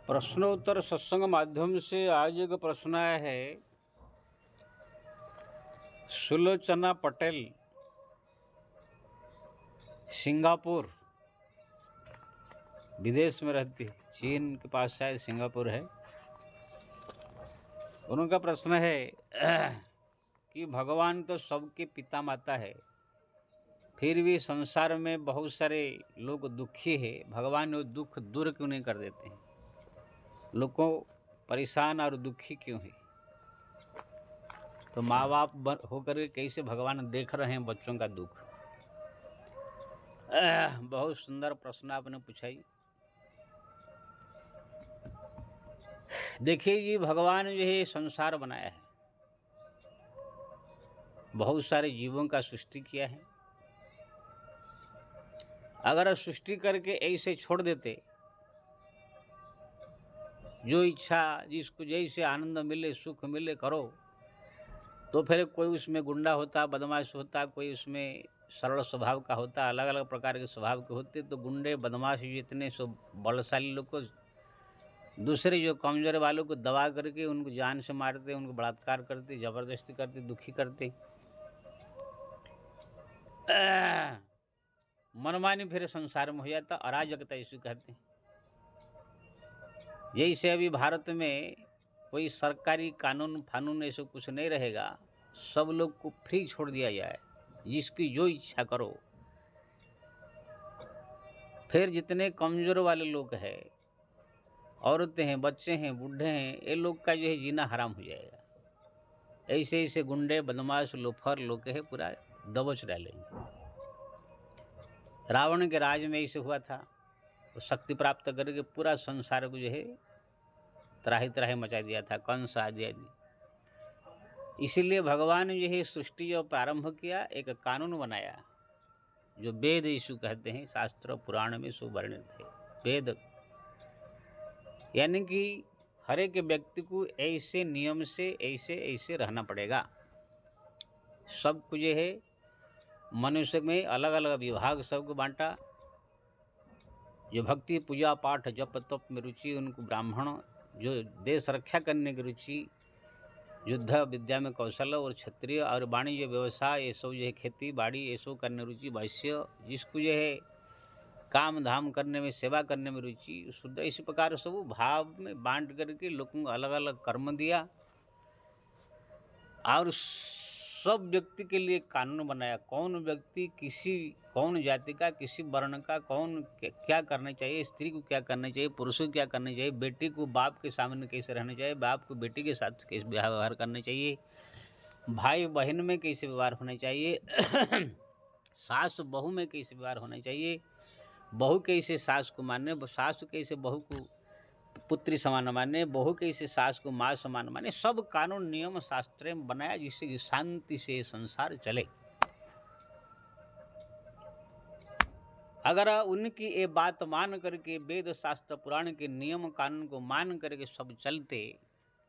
प्रश्नोत्तर सत्संग माध्यम से आज एक प्रश्न आया है। सुलोचना पटेल, सिंगापुर, विदेश में रहती है, चीन के पास शायद सिंगापुर है। उनका प्रश्न है कि भगवान तो सबके पिता माता है, फिर भी संसार में बहुत सारे लोग दुखी है, भगवान वो दुख दूर क्यों नहीं कर देते हैं? लोग को परेशान और दुखी क्यों है? तो माँ बाप होकर कैसे भगवान देख रहे हैं बच्चों का दुख? बहुत सुंदर प्रश्न आपने पूछाई। देखिए जी, भगवान जो है संसार बनाया है, बहुत सारे जीवों का सृष्टि किया है। अगर सृष्टि करके ऐसे छोड़ देते, जो इच्छा जिसको जैसे आनंद मिले सुख मिले करो, तो फिर कोई उसमें गुंडा होता, बदमाश होता, कोई उसमें सरल स्वभाव का होता, अलग अलग प्रकार के स्वभाव के होते। तो गुंडे बदमाश जितने सो बलशाली लोग को, दूसरे जो कमजोर वालों को दबा करके उनको जान से मारते, उनको बलात्कार करते, जबरदस्ती करते, दुखी करते, मनमानी फिर संसार में हो जाता, अराजकता इसे कहते हैं। जैसे अभी भारत में कोई सरकारी कानून फानून ऐसा कुछ नहीं रहेगा, सब लोग को फ्री छोड़ दिया जाए, जिसकी जो इच्छा करो। फिर जितने कमजोर वाले लोग हैं, औरतें हैं, बच्चे हैं, बूढ़े हैं, ये लोग का जो है जीना हराम हो जाएगा। ऐसे ऐसे गुंडे बदमाश लोफर लोग है पूरा दबोच डालेंगे। रावण के राज में ऐसे हुआ था, वो शक्ति प्राप्त करके पूरा संसार को जो है त्राही त्राही मचा दिया था, कंस आदि आदि। इसीलिए भगवान ने जो है सृष्टि जो प्रारंभ किया, एक कानून बनाया, जो वेद यीशु कहते हैं, शास्त्र पुराण में सुवर्णित है। वेद यानी कि हर एक व्यक्ति को ऐसे नियम से ऐसे ऐसे रहना पड़ेगा। सब कुछ है मनुष्य में अलग अलग विभाग सबको बांटा। जो भक्ति पूजा पाठ जप तप में रुचि, उनको ब्राह्मण, जो देश रक्षा करने की रुचि, युद्ध विद्या में कौशल, और क्षत्रिय और वाणिज्य व्यवसाय ये सब जो है, खेती बाड़ी ये सब करने रुचि, वैश्य जिसको जो है काम धाम करने में, सेवा करने में रुचि, शुद्ध, इसी प्रकार सब भाव में बांट करके लोगों को अलग अलग कर्म दिया और सब व्यक्ति के लिए कानून बनाया। कौन व्यक्ति कौन जाति का, किसी वर्ण का, कौन क्या करना चाहिए, स्त्री को क्या करना चाहिए, पुरुष को क्या करना चाहिए, बेटी को बाप के सामने कैसे रहना चाहिए, बाप को बेटी के साथ कैसे व्यवहार करना चाहिए, भाई बहन में कैसे व्यवहार होना चाहिए, सास बहू में कैसे व्यवहार होना चाहिए, बहू कैसे सास को माने, सास कैसे बहू को पुत्री समान माने, बहू कैसे सास को माँ समान माने। सब कानून नियम शास्त्र में बनाया, जिससे कि शांति से संसार चले। अगर उनकी ये बात मान करके, वेद शास्त्र पुराण के नियम कानून को मान करके सब चलते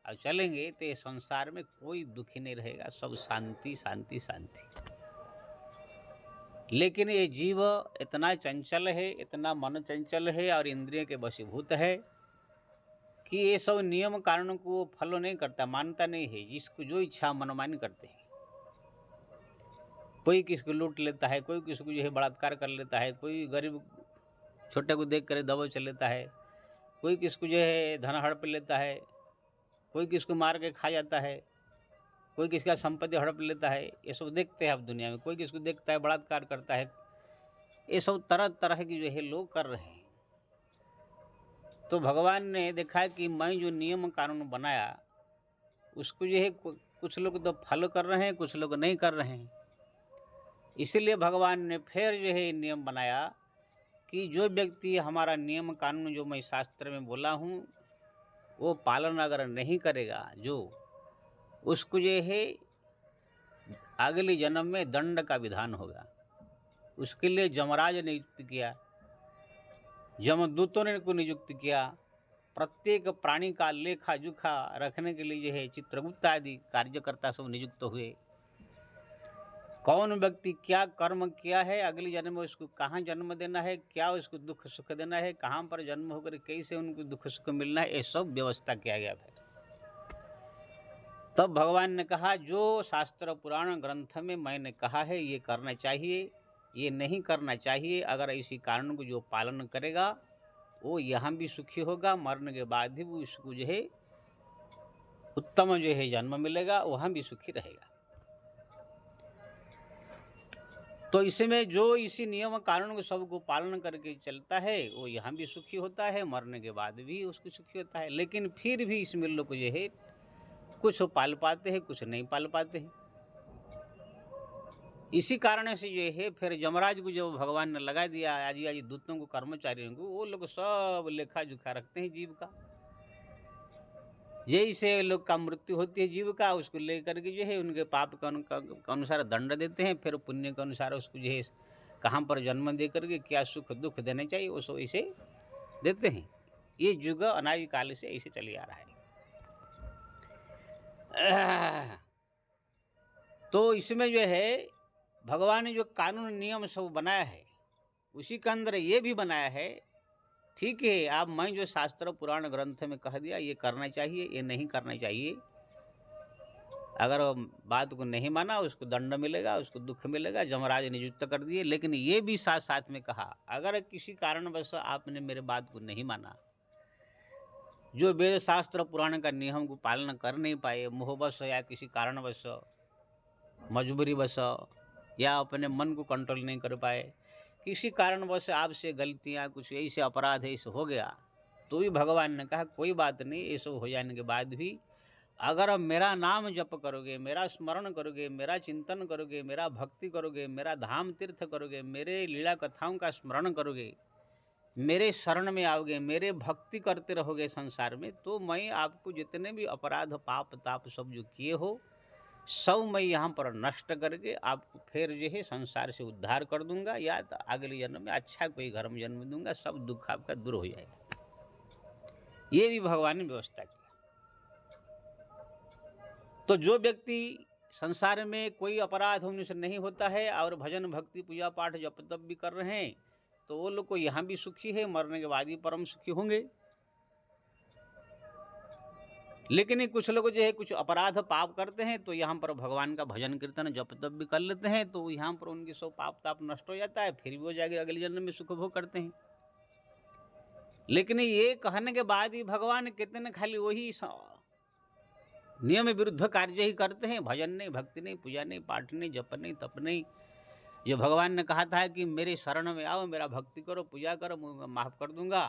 और चलेंगे, तो ये संसार में कोई दुखी नहीं रहेगा, सब शांति शांति शांति। लेकिन ये जीव इतना चंचल है, इतना मन चंचल है और इंद्रिय के वशीभूत है कि ये सब नियम कानून को फॉलो नहीं करता, मानता नहीं है, जिसको जो इच्छा मनमानी करते हैं। कोई किसको लूट लेता है, कोई किसको जो है बलात्कार कर लेता है, कोई गरीब छोटे को देख कर दबोच लेता है, कोई किसको जो है धन हड़प लेता है, कोई किसको मार के खा जाता है, कोई किसका संपत्ति हड़प लेता है। ये सब देखते हैं अब दुनिया में। कोई किसको देखता है बलात्कार करता है। ये सब तरह तरह की जो है लोग कर रहे हैं। तो भगवान ने देखा कि मैं जो नियम कानून बनाया उसको जो है कुछ लोग तो फॉलो कर रहे हैं, कुछ लोग नहीं कर रहे हैं। इसीलिए भगवान ने फिर जो है नियम बनाया कि जो व्यक्ति हमारा नियम कानून जो मैं शास्त्र में बोला हूँ वो पालन अगर नहीं करेगा, जो उसको जो है अगले जन्म में दंड का विधान होगा। उसके लिए यमराज ने नियुक्त किया, यमदूतों ने को नियुक्त किया, प्रत्येक प्राणी का लेखा जोखा रखने के लिए जो है चित्रगुप्त आदि कार्यकर्ता सब नियुक्त हुए। कौन व्यक्ति क्या कर्म किया है, अगले जन्म में उसको कहाँ जन्म देना है, क्या उसको दुख सुख देना है, कहाँ पर जन्म होकर कैसे उनको दुख सुख मिलना है, ये सब व्यवस्था किया गया है। तब भगवान ने कहा जो शास्त्र पुराण ग्रंथ में मैंने कहा है ये करना चाहिए, ये नहीं करना चाहिए। अगर इसी कारण को जो पालन करेगा वो यहाँ भी सुखी होगा, मरने के बाद भी वो उसको जो है उत्तम जो है जन्म मिलेगा, वहाँ भी सुखी रहेगा। तो इसमें जो इसी नियम कारण को सबको पालन करके चलता है वो यहाँ भी सुखी होता है, मरने के बाद भी उसको सुखी होता है। लेकिन फिर भी इसमें लोग जो है कुछ पाल पाते हैं, कुछ नहीं पाल पाते हैं। इसी कारण से जो है फिर यमराज को जो भगवान ने लगा दिया आदि दूतों को, कर्मचारियों को, वो लोग सब लेखा जोखा रखते हैं जीव का। जैसे लोग का मृत्यु होती है जीव का, उसको लेकर के जो है उनके पाप के अनुसार दंड देते हैं, फिर पुण्य के अनुसार उसको जो है कहाँ पर जन्म दे करके क्या सुख दुख देने चाहिए वो सब ऐसे देते हैं। ये युग अनादि काल से ऐसे चले आ रहा है। तो इसमें जो है भगवान ने जो कानून नियम सब बनाया है उसी के अंदर ये भी बनाया है, ठीक है आप मैं जो शास्त्र पुराण ग्रंथ में कह दिया ये करना चाहिए, ये नहीं करना चाहिए। अगर बात को नहीं माना उसको दंड मिलेगा, उसको दुख मिलेगा, यमराज नियुक्त कर दिए। लेकिन ये भी साथ साथ में कहा अगर किसी कारणवश आपने मेरे बात को नहीं माना, जो वेद शास्त्र पुराण का नियम को पालन कर नहीं पाए, मोहवश या किसी कारणवश मजबूरीवश या अपने मन को कंट्रोल नहीं कर पाए, किसी कारणवश आपसे गलतियाँ कुछ ऐसे अपराध ऐसे हो गया, तो भी भगवान ने कहा कोई बात नहीं, ये सब हो जाने के बाद भी अगर मेरा नाम जप करोगे, मेरा स्मरण करोगे, मेरा चिंतन करोगे, मेरा भक्ति करोगे, मेरा धाम तीर्थ करोगे, मेरे लीला कथाओं का स्मरण करोगे, मेरे शरण में आओगे, मेरे भक्ति करते रहोगे संसार में, तो मैं आपको जितने भी अपराध पाप ताप सब जो किए हो सब मैं यहाँ पर नष्ट करके आपको फिर जो है संसार से उद्धार कर दूंगा, या तो अगले जन्म में अच्छा कोई घर में जन्म दूंगा, सब दुख आपका दूर हो जाएगा। ये भी भगवान ने व्यवस्था की। तो जो व्यक्ति संसार में कोई अपराध होने से नहीं होता है और भजन भक्ति पूजा पाठ जप तप भी कर रहे हैं, तो वो लोग को यहाँ भी सुखी है, मरने के बाद भी परम सुखी होंगे। लेकिन कुछ लोग जो है कुछ अपराध पाप करते हैं, तो यहाँ पर भगवान का भजन कीर्तन जप तप भी कर लेते हैं, तो यहाँ पर उनकी सब पाप ताप नष्ट हो जाता है, फिर भी वो जाके अगले जन्म में सुख भोग करते हैं। लेकिन ये कहने के बाद भी भगवान कितने खाली वही नियम विरुद्ध कार्य ही करते हैं, भजन नहीं, भक्ति नहीं, पूजा नहीं, पाठ नहीं, जप नहीं, तप नहीं। जो भगवान ने कहा था कि मेरे शरण में आओ, मेरा भक्ति करो, पूजा करो, मैं माफ कर दूंगा,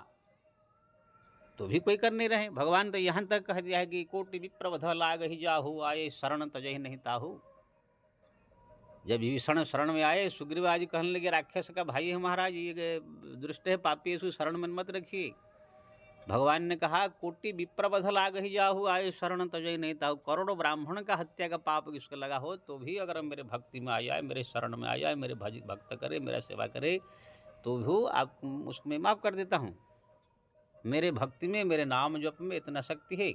तो भी कोई कर नहीं रहे। भगवान तो यहाँ तक कह दिया है कि कोटि विप्रवध लाग ही जाहू, आए शरण तजहि नहीं ताहू। जब विभीषण शरण में आए, सुग्रीव आज कहने लगे राक्षस का भाई है महाराज, ये दुष्ट है, पापी है, शरण में मत रखिए। भगवान ने कहा कोटि विप्रवध लाग ही जाहू, आए शरण तजहि नहीं ताहू। करोड़ों ब्राह्मण का हत्या का पाप किसको लगा हो, तो भी अगर मेरे भक्ति में आ जाए, मेरे शरण में आ जाए, मेरे भक्त करे, मेरा सेवा करे, तो भी आप उसमें माफ कर देता हूँ। मेरे भक्ति में, मेरे नाम जप में इतना शक्ति है।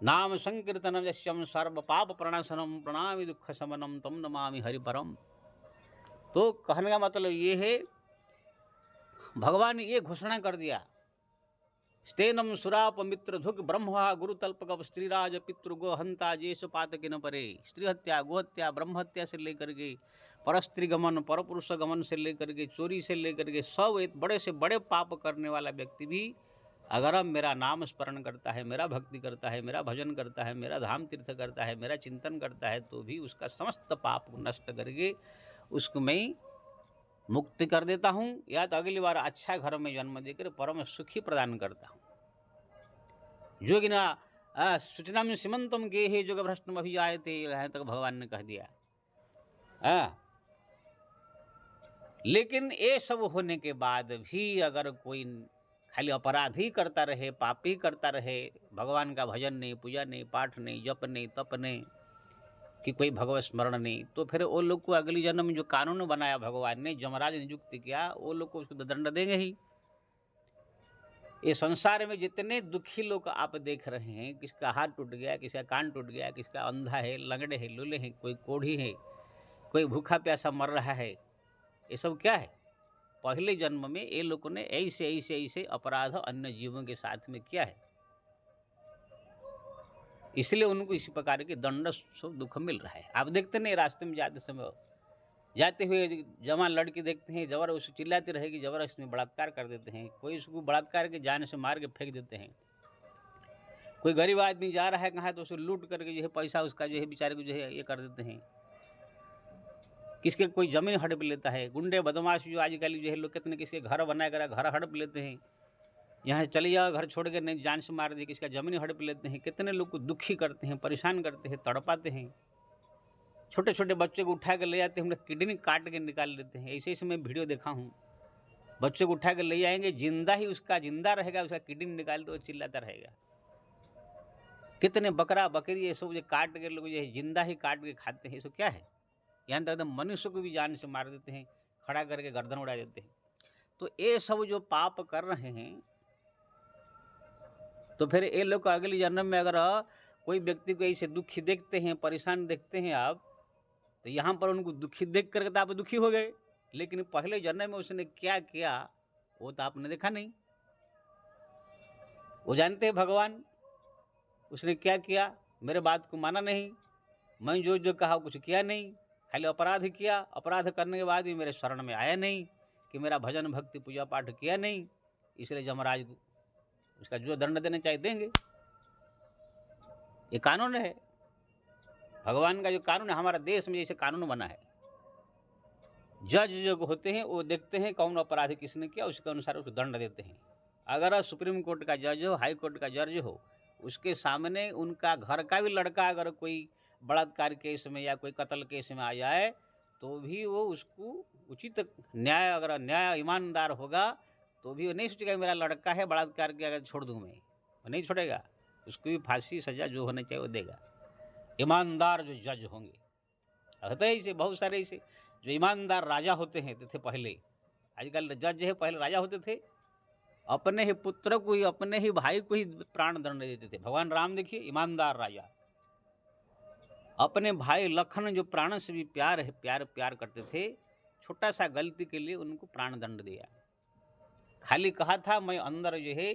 नाम संकीर्तनम यस्यम सर्व पाप प्रणाशनम प्रणामि दुख शमनम तम नमामि हरि परम। तो कहने का मतलब ये है, भगवान ने ये घोषणा कर दिया, स्तेनम सुराप मित्र धुक ब्रह्म गुरुतल्पक स्त्रीराज पितृगो हंता जेस पातकिन परे। स्त्री हत्या, गोहत्या, ब्रह्म हत्या से लेकर के परस्त्री गमन, परपुरुष गमन से लेकर के चोरी से लेकर के सब एक बड़े से बड़े पाप करने वाला व्यक्ति भी अगर मेरा नाम स्मरण करता है, मेरा भक्ति करता है, मेरा भजन करता है, मेरा धाम तीर्थ करता है, मेरा चिंतन करता है, तो भी उसका समस्त पाप नष्ट करके उसको मैं मुक्ति कर देता हूँ, या तो अगली बार अच्छा घर में जन्म देकर परम सुखी प्रदान करता हूँ। जोगिना सूचना में सीमंतम गे हे जोग भ्रष्टम अभी आए थे, यहाँ तक भगवान ने कह दिया। लेकिन ये सब होने के बाद भी अगर कोई खाली अपराध ही करता रहे, पाप ही करता रहे, भगवान का भजन नहीं, पूजा नहीं, पाठ नहीं, जप नहीं, तप नहीं, कि कोई भगवत स्मरण नहीं, तो फिर वो लोग को अगली जन्म में जो कानून बनाया भगवान ने, यमराज नियुक्त किया, वो लोग को उसको दंड देंगे ही। ये संसार में जितने दुखी लोग आप देख रहे हैं, किसका हाथ टूट गया, किसका कान टूट गया, किसका अंधा है, लंगड़े है, लूले हैं, कोई कोढ़ी है, कोई भूखा प्यासा मर रहा है, ये सब क्या है? पहले जन्म में ये लोगों ने ऐसे ऐसे ऐसे अपराध अन्य जीवों के साथ में किया है, इसलिए उनको इसी प्रकार के दंड सब दुख मिल रहा है। आप देखते नहीं, रास्ते में जाते समय जाते हुए जवान लड़की देखते हैं, जबर उसे चिल्लाती रहेगी, जबर इसमें बलात्कार कर देते हैं, कोई उसको बलात्कार के जान से मार के फेंक देते हैं। कोई गरीब आदमी जा रहा है कहाँ, तो उसे लूट करके जो है पैसा उसका जो है बेचारे को जो है ये कर देते हैं। किसके कोई जमीन हड़प लेता है, गुंडे बदमाश जो आजकल जो है लोग कितने किसके घर बनाए कर घर हड़प लेते हैं, यहाँ से चले जाओ घर छोड़ के, नहीं जान से मार दिए, किसका जमीन हड़प लेते हैं, कितने लोग को दुखी करते हैं, परेशान करते हैं, तड़पाते हैं। छोटे छोटे बच्चे को उठा के ले जाते हैं, हम लोग किडनी काट के निकाल लेते हैं। ऐसे ऐसे मैं वीडियो देखा हूँ, बच्चे को उठा के ले जाएंगे, जिंदा ही उसका जिंदा रहेगा, उसका किडनी निकाल दो, चिल्लाता रहेगा। कितने बकरा बकरी ये सब जो काट के लोग ये जिंदा ही काट के खाते हैं, ये सब क्या है? यहाँ तक एकदम मनुष्य को भी जान से मार देते हैं, खड़ा करके गर्दन उड़ा देते हैं। तो ये सब जो पाप कर रहे हैं, तो फिर ये लोग अगले जन्म में अगर कोई व्यक्ति को ऐसे दुखी देखते हैं, परेशान देखते हैं आप, तो यहाँ पर उनको दुखी देख करके तो आप दुखी हो गए, लेकिन पहले जन्म में उसने क्या किया वो तो आपने देखा नहीं। वो जानते हैं भगवान, उसने क्या किया, मेरे बात को माना नहीं, मैं जो जो कहा कुछ किया नहीं, खाली अपराध किया, अपराध करने के बाद भी मेरे शरण में आया नहीं, कि मेरा भजन भक्ति पूजा पाठ किया नहीं, इसलिए यमराज को उसका जो दंड देना चाहिए देंगे। ये कानून है भगवान का, जो कानून है हमारा देश में जैसे कानून बना है। जज जो होते हैं वो देखते हैं कौन अपराध किसने किया, उसके अनुसार उसको दंड देते हैं। अगर सुप्रीम कोर्ट का जज हो, हाई कोर्ट का जज हो, उसके सामने उनका घर का भी लड़का अगर कोई बलात्कार केस में या कोई कत्ल केस में आ जाए, तो भी वो उसको उचित न्याय, अगर न्याय ईमानदार होगा तो भी वो नहीं सोचेगा मेरा लड़का है बलात्कार किया, अगर छोड़ दूँ मैं, वो नहीं छोड़ेगा, उसको भी फांसी सजा जो होना चाहिए वो देगा। ईमानदार जो जज होंगे, होते हैं ऐसे बहुत सारे ऐसे जो ईमानदार राजा होते हैं थे पहले, आजकल जज है, पहले राजा होते थे, अपने ही पुत्र को ही, अपने ही भाई को ही प्राण दंड देते थे। भगवान राम देखिए, ईमानदार राजा, अपने भाई लखन जो प्राण से भी प्यार करते थे, छोटा सा गलती के लिए उनको प्राण दंड दिया। खाली कहा था मैं अंदर जो है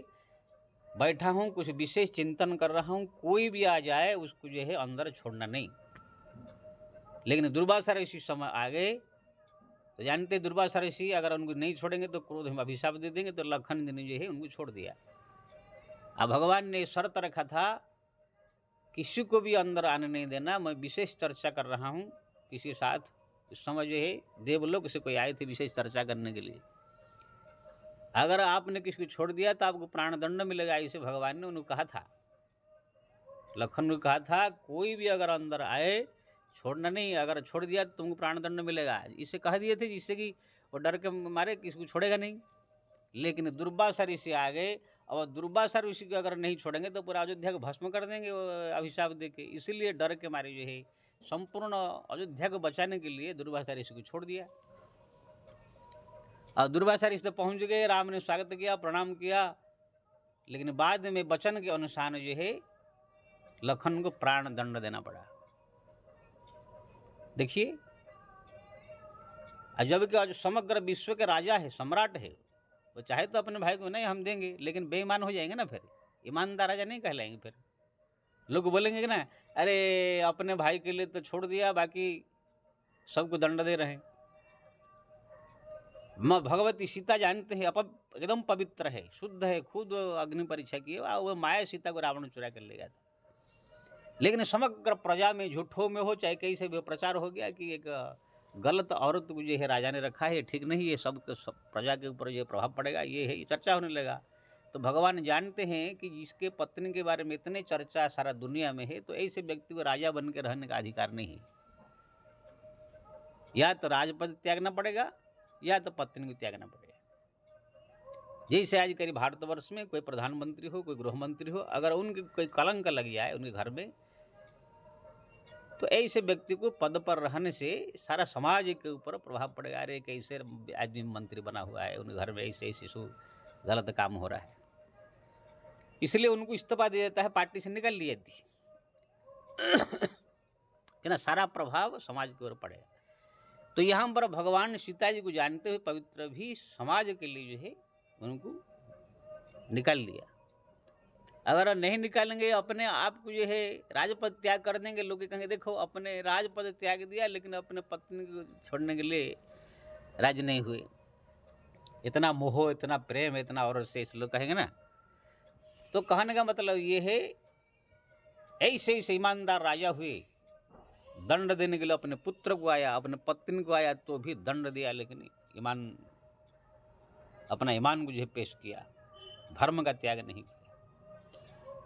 बैठा हूँ, कुछ विशेष चिंतन कर रहा हूँ, कोई भी आ जाए उसको जो है अंदर छोड़ना नहीं। लेकिन दुर्वासा ऋषि समय आ गए, तो जानते दुर्वासा ऋषि अगर उनको नहीं छोड़ेंगे तो क्रोध में अभिशाप दे देंगे, तो लखन ने जो है उनको छोड़ दिया। अब भगवान ने शर्त रखा था किसी को भी अंदर आने नहीं देना, मैं विशेष चर्चा कर रहा हूँ किसी के साथ। इस समय जो है देवलोक से कोई आए थे विशेष चर्चा करने के लिए, अगर आपने किसी को छोड़ दिया तो आपको प्राण दंड मिलेगा, इसे भगवान ने उन्हें कहा था, लखन ने कहा था कोई भी अगर अंदर आए छोड़ना नहीं, अगर छोड़ दिया तो तुमको प्राण दंड मिलेगा, इसे कह दिए थे जिससे कि वो डर के मारे किसी को छोड़ेगा नहीं। लेकिन दुर्वासा ऋषि आ गए, और दुर्वासा ऋषि को अगर नहीं छोड़ेंगे तो पूरा अयोध्या को भस्म कर देंगे अभिशाप दे के, इसीलिए डर के मारे जो है संपूर्ण अयोध्या को बचाने के लिए दुर्वासा ऋषि को छोड़ दिया। और दुर्वासा ऋषि तो पहुँच गए, राम ने स्वागत किया, प्रणाम किया, लेकिन बाद में वचन के अनुसार जो है लखन को प्राण दंड देना पड़ा। देखिए, जबकि आज समग्र विश्व के राजा है, सम्राट है, वो चाहे तो अपने भाई को नहीं हम देंगे, लेकिन बेईमान हो जाएंगे ना, फिर ईमानदार राजा नहीं कहलाएंगे। फिर लोग बोलेंगे कि ना, अरे अपने भाई के लिए तो छोड़ दिया, बाकी सबको दंड दे रहे हैं। भगवती सीता जानते हैं एकदम पवित्र है, शुद्ध है, खुद अग्नि परीक्षा की, वो माया सीता को रावण चुरा कर ले गया था। लेकिन समग्र प्रजा में झूठों में हो चाहे कहीं से भी प्रचार हो गया कि एक गलत औरत को जो है राजा ने रखा है, ठीक नहीं, ये सब प्रजा के ऊपर ये प्रभाव पड़ेगा, ये है, ये चर्चा होने लगा। तो भगवान जानते हैं कि जिसके पत्नी के बारे में इतने चर्चा सारा दुनिया में है, तो ऐसे व्यक्ति को राजा बन के रहने का अधिकार नहीं है। या तो राजपद त्यागना पड़ेगा या तो पत्नी को त्यागना पड़ेगा। जैसे आज करीब भारतवर्ष में कोई प्रधानमंत्री हो, कोई गृह मंत्री हो, अगर उनके कोई कलंक लग जाए उनके घर में, तो ऐसे व्यक्ति को पद पर रहने से सारा समाज के ऊपर प्रभाव पड़ेगा। अरे कैसे आदमी मंत्री बना हुआ है, उनके घर में ऐसे ऐसे गलत काम हो रहा है, इसलिए उनको इस्तीफा दे देता है, पार्टी से निकल ली जाती है ना, सारा प्रभाव समाज की ओर पड़ेगा। तो यहाँ पर भगवान सीता जी को जानते हुए पवित्र भी समाज के लिए जो है उनको निकाल दिया। अगर नहीं निकालेंगे, अपने आप को जो है राजपद त्याग कर देंगे, लोग कहेंगे देखो अपने राजपद त्याग दिया लेकिन अपने पत्नी को छोड़ने के लिए राजी नहीं हुए, इतना मोह, इतना प्रेम, इतना और से लोग कहेंगे ना। तो कहने का मतलब ये है, ऐसे ही ईमानदार राजा हुए, दंड देने के लिए अपने पुत्र को आया, अपने पत्नी को आया तो भी दंड दिया, लेकिन अपना ईमान को जो है पेश किया, धर्म का त्याग नहीं किया।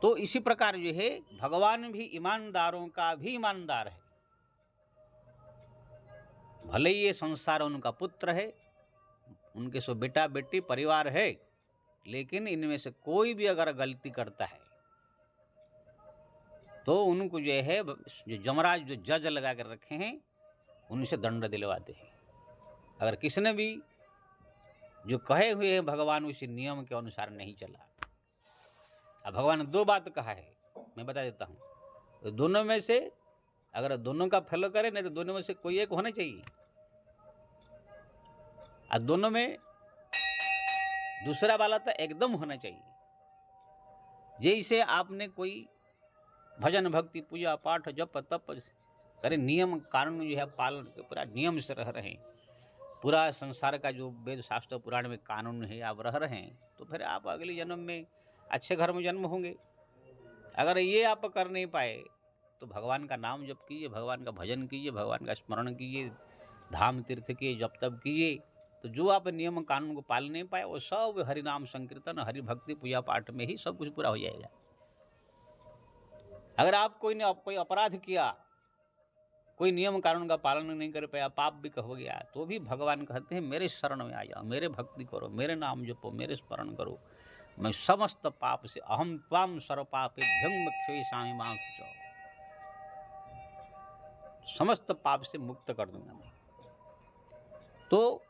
तो इसी प्रकार जो है भगवान भी ईमानदारों का भी ईमानदार है। भले ही ये संसार उनका पुत्र है, उनके सो बेटा बेटी परिवार है, लेकिन इनमें से कोई भी अगर गलती करता है तो उनको जो है जो जमराज जो जज लगा कर रखे हैं उनसे दंड दिलवाते हैं। अगर किसने भी जो कहे हुए हैं भगवान उसी नियम के अनुसार नहीं चला। अब भगवान ने दो बात कहा है, मैं बता देता हूँ। तो दोनों में से अगर दोनों का फॉलो करे, नहीं तो दोनों में से कोई एक होना चाहिए, और दोनों में दूसरा वाला तो एकदम होना चाहिए। जैसे आपने कोई भजन भक्ति पूजा पाठ जप तप करे, नियम कानून जो है पालन के पूरा नियम से रह रहे हैं, पूरा संसार का जो वेद शास्त्र पुराण में कानून है आप रह रहे हैं, तो फिर आप अगले जन्म में अच्छे घर में जन्म होंगे। अगर ये आप कर नहीं पाए तो भगवान का नाम जप कीजिए, भगवान का भजन कीजिए, भगवान का स्मरण कीजिए, धाम तीर्थ के जप तप कीजिए, तो जो आप नियम कानून को पाल नहीं पाए वो सब हरि नाम संकीर्तन, हरि भक्ति पूजा पाठ में ही सब कुछ पूरा हो जाएगा। अगर आप कोई अपराध किया, कोई नियम कानून का पालन नहीं कर पाया, पाप भी हो गया, तो भी भगवान कहते हैं मेरे शरण में आ जाओ, मेरे भक्ति करो, मेरे नाम जपो, मेरे स्मरण करो, मैं समस्त पाप से अहम त्वाम सर्व पापेभ्यं क्षयिष्यामि मा शुचौ, समस्त पाप से मुक्त कर दूंगा मैं। तो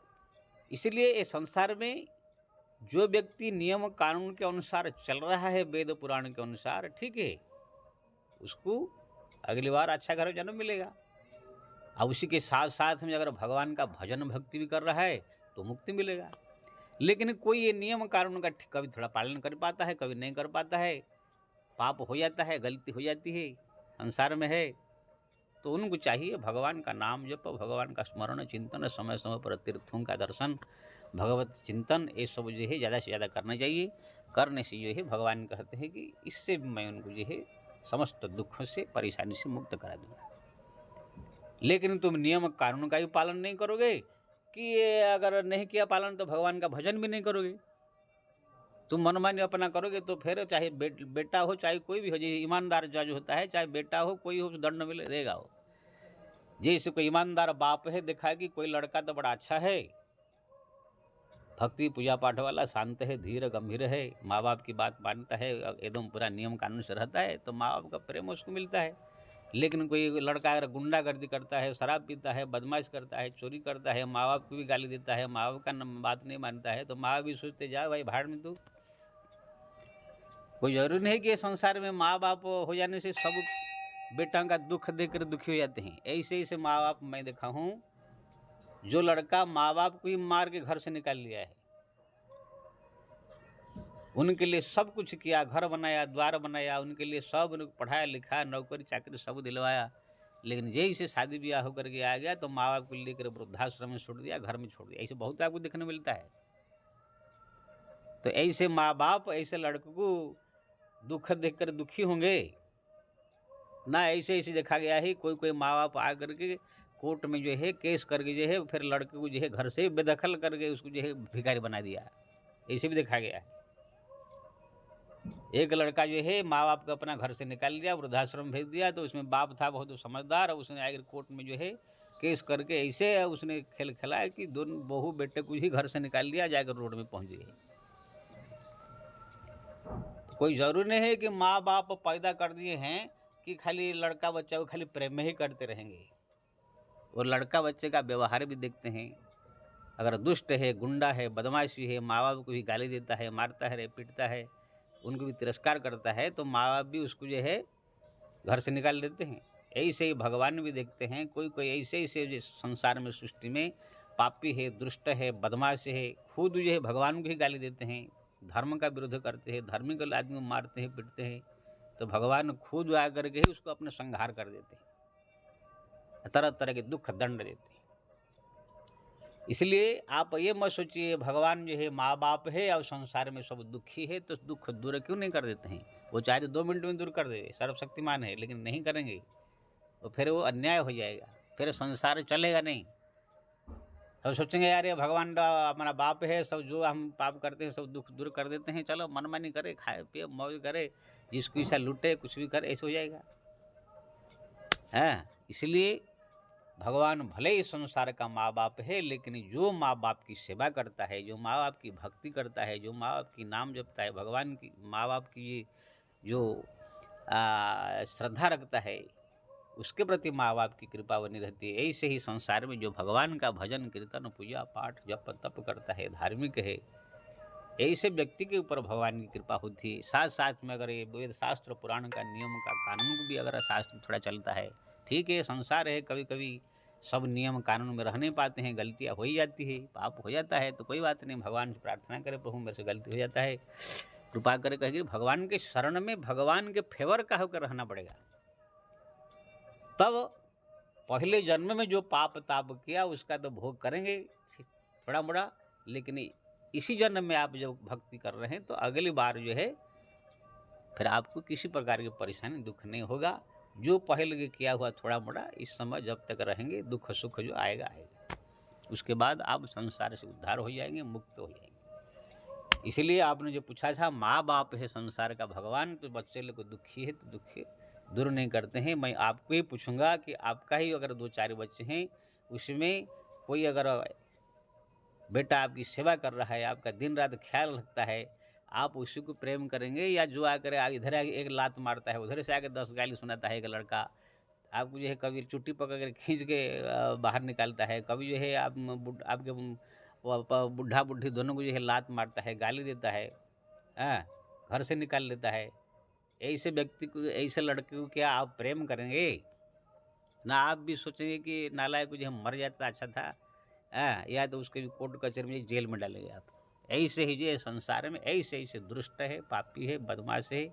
इसलिए ये संसार में जो व्यक्ति नियम कानून के अनुसार चल रहा है, वेद पुराण के अनुसार, ठीक है, उसको अगली बार अच्छा घर जन्म मिलेगा। और उसी के साथ साथ में अगर भगवान का भजन भक्ति भी कर रहा है तो मुक्ति मिलेगा। लेकिन कोई ये नियम कानून का कभी थोड़ा पालन कर पाता है, कभी नहीं कर पाता है, पाप हो जाता है, गलती हो जाती है, संसार में है, तो उनको चाहिए भगवान का नाम जप, भगवान का स्मरण चिंतन, समय समय पर तीर्थों का दर्शन, भगवत चिंतन, ये सब जो है ज़्यादा से ज़्यादा करना चाहिए। करने से जो है भगवान कहते हैं कि इससे मैं उनको जो है समस्त दुख से, परेशानी से मुक्त करा दूँगा। लेकिन तुम नियम कानून का भी पालन नहीं करोगे, कि ये अगर नहीं किया पालन तो भगवान का भजन भी नहीं करोगे, तुम मनमानी अपना करोगे, तो फिर चाहे बेटा हो चाहे कोई भी हो, जैसे ईमानदार जज होता है, चाहे बेटा हो कोई हो, दंड मिले देगा हो। जैसे कोई ईमानदार बाप है, देखा कि कोई लड़का तो बड़ा अच्छा है, भक्ति पूजा पाठ वाला, शांत है, धीर गंभीर है, माँ बाप की बात मानता है, एकदम पूरा नियम कानून से रहता है, तो माँ बाप का प्रेम उसको मिलता है। लेकिन कोई लड़का अगर गुंडागर्दी करता है, शराब पीता है, बदमाश करता है, चोरी करता है, माँ बाप को भी गाली देता है, माँ बाप का बात नहीं मानता है, तो माँ बाप भी सोचते जा भाई भाड़ में तू। कोई जरूरी नहीं कि संसार में माँ बाप हो जाने से सब बेटा का दुख देकर दुखी हो जाते हैं। ऐसे ऐसे माँ बाप मैं देखा हूँ, जो लड़का माँ बाप को ही मार के घर से निकाल लिया है, उनके लिए सब कुछ किया, घर बनाया, द्वार बनाया, उनके लिए सब पढ़ाया लिखाया, नौकरी चाकरी सब दिलवाया, लेकिन जैसे शादी ब्याह होकर के आ गया तो माँ बाप को लेकर वृद्धाश्रम में छोड़ दिया, घर में छोड़ दिया। ऐसे बहुत आपको देखने मिलता है। तो ऐसे माँ बाप ऐसे लड़कों को दुख देखकर दुखी होंगे ना। ऐसे ऐसे देखा गया है, कोई कोई माँ बाप आ करके कोर्ट में जो है केस करके जो है फिर लड़के को जो है घर से बेदखल करके उसको जो है भिखारी बना दिया, ऐसे भी देखा गया है। एक लड़का जो है माँ बाप को अपना घर से निकाल दिया, वृद्धाश्रम भेज दिया, तो उसमें बाप था बहुत समझदार, उसने आकर कोर्ट में जो है केस करके ऐसे उसने खेल खेला कि दोनों बहू बेटे को ही घर से निकाल दिया, जाकर रोड में पहुंच गए। कोई जरूरी नहीं है कि माँ बाप पैदा कर दिए हैं कि खाली लड़का बच्चा को खाली प्रेम में ही करते रहेंगे, और लड़का बच्चे का व्यवहार भी देखते हैं। अगर दुष्ट है, गुंडा है, बदमाशी है, माँ बाप को भी गाली देता है, मारता है, पीटता है, उनको भी तिरस्कार करता है, तो माँ बाप भी उसको जो है घर से निकाल देते हैं। ऐसे ही भगवान भी देखते हैं, कोई कोई ऐसे ऐसे जो संसार में सृष्टि में पापी है, दुष्ट है, बदमाश है, खुद जो है भगवान को ही गाली देते हैं, धर्म का विरोध करते हैं, धार्मिक आदमी को मारते हैं, पीटते हैं, तो भगवान खुद आकर के ही उसको अपने संहार कर देते हैं, तरह तरह के दुख दंड देते हैं। इसलिए आप ये मत सोचिए भगवान जो है माँ बाप है और संसार में सब दुखी है तो दुख दूर क्यों नहीं कर देते हैं। वो चाहे तो 2 मिनट में दूर कर दे, सर्वशक्तिमान है, लेकिन नहीं करेंगे तो फिर वो अन्याय हो जाएगा, फिर संसार चलेगा नहीं। सब सोचेंगे यार ये भगवान हमारा बाप है, सब जो हम पाप करते हैं सब दुख दूर कर देते हैं, चलो मनमानी करे, खाए पिए मौज करे, जिसको ऐसा लूटे कुछ भी करे, ऐसे हो जाएगा। इसलिए भगवान भले ही संसार का माँ बाप है, लेकिन जो माँ बाप की सेवा करता है, जो माँ बाप की भक्ति करता है, जो माँ बाप की नाम जपता है, भगवान की माँ बाप की जो श्रद्धा रखता है, उसके प्रति माँ बाप की कृपा बनी रहती है। ऐसे ही संसार में जो भगवान का भजन कीर्तन पूजा पाठ जप तप करता है, धार्मिक है, ऐसे व्यक्ति के ऊपर भगवान की कृपा होती है। साथ साथ में अगर ये वेद शास्त्र पुराण का नियम का कानून भी अगर शास्त्र थोड़ा चलता है, ठीक है, संसार है, कभी कभी सब नियम कानून में रह नहीं पाते हैं, गलतियाँ हो ही जाती है, पाप हो जाता है, तो कोई बात नहीं, भगवान से प्रार्थना करे प्रभु मेरे से गलती हो जाता है, कृपा करे, कहेगी भगवान के शरण में भगवान के फेवर का होकर रहना पड़ेगा। तब पहले जन्म में जो पाप ताप किया उसका तो भोग करेंगे थोड़ा मोड़ा, लेकिन इसी जन्म में आप जब भक्ति कर रहे हैं तो अगली बार जो है फिर आपको किसी प्रकार की परेशानी दुख नहीं होगा। जो पहले किया हुआ थोड़ा मोड़ा इस समय जब तक रहेंगे, दुख सुख जो आएगा आएगा, उसके बाद आप संसार से उद्धार हो जाएंगे, मुक्त हो जाएंगे। इसलिए आपने जो पूछा था माँ बाप है संसार का भगवान, तो बच्चे लोग दुखी है तो दुख दूर नहीं करते हैं। मैं आपको ही पूछूंगा कि आपका ही अगर 2-4 बच्चे हैं, उसमें कोई अगर बेटा आपकी सेवा कर रहा है, आपका दिन रात ख्याल रखता है, आप उसी को प्रेम करेंगे, या जो आकर इधर आके एक लात मारता है, उधर से आके 10 गाली सुनाता है एक लड़का, आपको जो है कभी चुट्टी पकड़ कर खींच के बाहर निकालता है, कभी जो है आपके बुढ़ा बुढ़ी दोनों को जो है लात मारता है, गाली देता है, घर से निकाल लेता है, ऐसे व्यक्ति को, ऐसे लड़के को क्या आप प्रेम करेंगे? ना आप भी सोचेंगे कि नालायक जो हम मर जाता अच्छा था, या तो उसके भी कोर्ट कचहरी में जेल में डालेंगे आप। ऐसे ही जो संसार में ऐसे ऐसे दुष्ट है, पापी है, बदमाश है,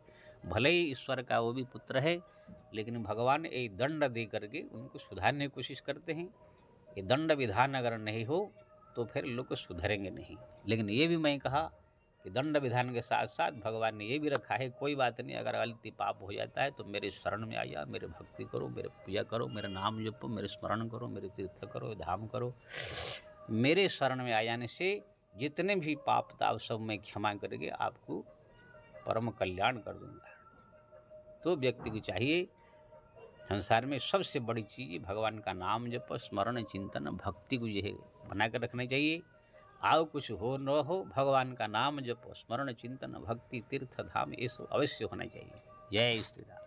भले ही ईश्वर का वो भी पुत्र है, लेकिन भगवान एक दंड दे करके उनको सुधारने की कोशिश करते हैं। ये दंड विधान अगर नहीं हो तो फिर लोग सुधरेंगे नहीं। लेकिन ये भी मैं कहा कि दंड विधान के साथ साथ भगवान ने ये भी रखा है, कोई बात नहीं, अगर गलती पाप हो जाता है तो मेरे शरण में आया, मेरे भक्ति करो, मेरे पूजा करो, मेरा नाम जपो, मेरे स्मरण करो, मेरे तीर्थ करो, धाम करो। मेरे शरण में आ जाने से जितने भी पाप ताप सब मैं क्षमा करके आपको परम कल्याण कर दूंगा। तो व्यक्ति को चाहिए संसार में सबसे बड़ी चीज़ भगवान का नाम जप, स्मरण, चिंतन, भक्ति को जो है बना कर रखना चाहिए। आओ कुछ हो न हो, भगवान का नाम जप, स्मरण, चिंतन, भक्ति, तीर्थ, धाम, ये सब अवश्य होना चाहिए। जय श्री राम।